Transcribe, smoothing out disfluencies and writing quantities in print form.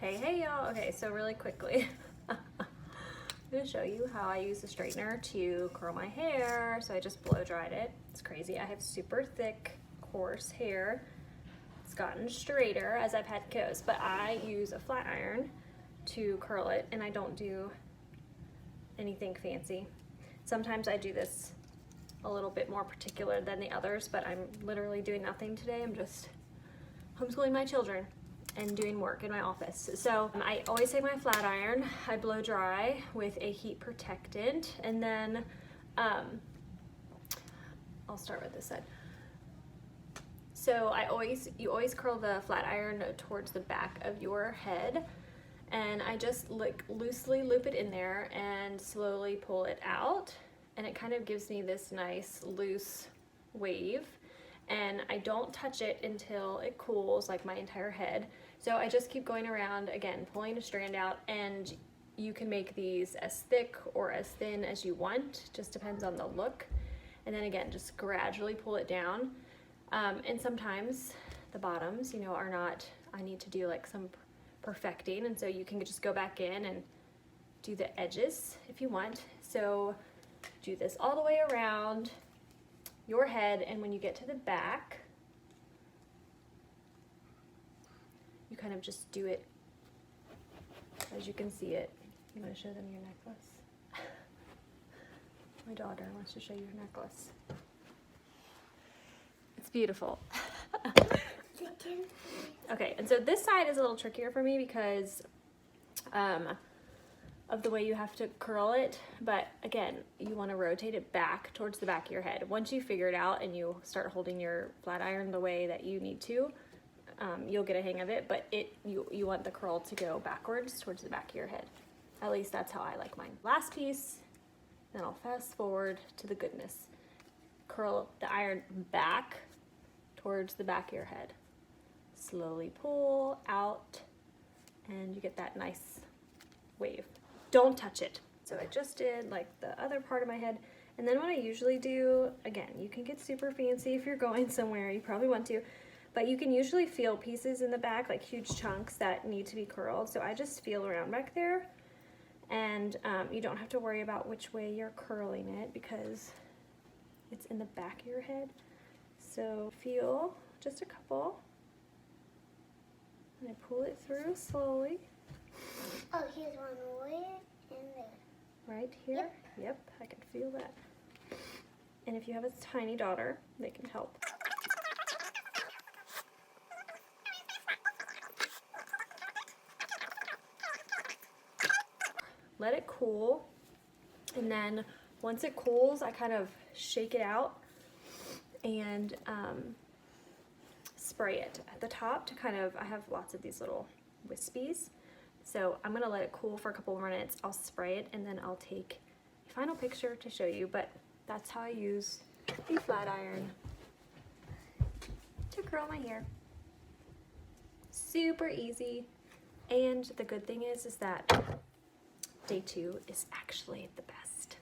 Hey y'all. Okay, so really quickly, I'm gonna show you how I use the straightener to curl my hair. So I just blow dried it. It's crazy. I have super thick, coarse hair. It's gotten straighter as I've had it goes, but I use a flat iron to curl it, and I don't do anything fancy. Sometimes I do this a little bit more particular than the others, but I'm literally doing nothing today. I'm just homeschooling my children and doing work in my office. So I always take my flat iron, I blow dry with a heat protectant, and then I'll start with this side. So you always curl the flat iron towards the back of your head, and I just loosely loop it in there and slowly pull it out, and it kind of gives me this nice loose wave. And I don't touch it until it cools, like my entire head. So I just keep going around, again, pulling a strand out, and you can make these as thick or as thin as you want, just depends on the look. And then again, just gradually pull it down. And sometimes the bottoms, are not, I need to do like some perfecting, and so you can just go back in and do the edges if you want. So do this all the way around your head, and when you get to the back, you kind of just do it as you can see it. You want to show them your necklace? My daughter wants to show you her necklace. It's beautiful. Okay, and so this side is a little trickier for me because of the way you have to curl it, but again, you want to rotate it back towards the back of your head. Once you figure it out and you start holding your flat iron the way that you need to, you'll get a hang of it, but you want the curl to go backwards towards the back of your head. At least that's how I like mine. Last piece, then I'll fast forward to the goodness. Curl the iron back towards the back of your head. Slowly pull out, and you get that nice wave. Don't touch it. So I just did like the other part of my head, and then what I usually do, again, you can get super fancy if you're going somewhere, you probably want to, but you can usually feel pieces in the back, like huge chunks that need to be curled. So I just feel around back there, and you don't have to worry about which way you're curling it because it's in the back of your head. So feel just a couple, and I pull it through slowly. Oh, here's one way in there. Right here? Yep, I can feel that. And if you have a tiny daughter, they can help. Let it cool, and then once it cools, I kind of shake it out and spray it at the top to kind of, I have lots of these little wispies. So I'm gonna let it cool for a couple more minutes. I'll spray it, and then I'll take a final picture to show you, but that's how I use a flat iron to curl my hair. Super easy, and the good thing is that day 2 is actually the best.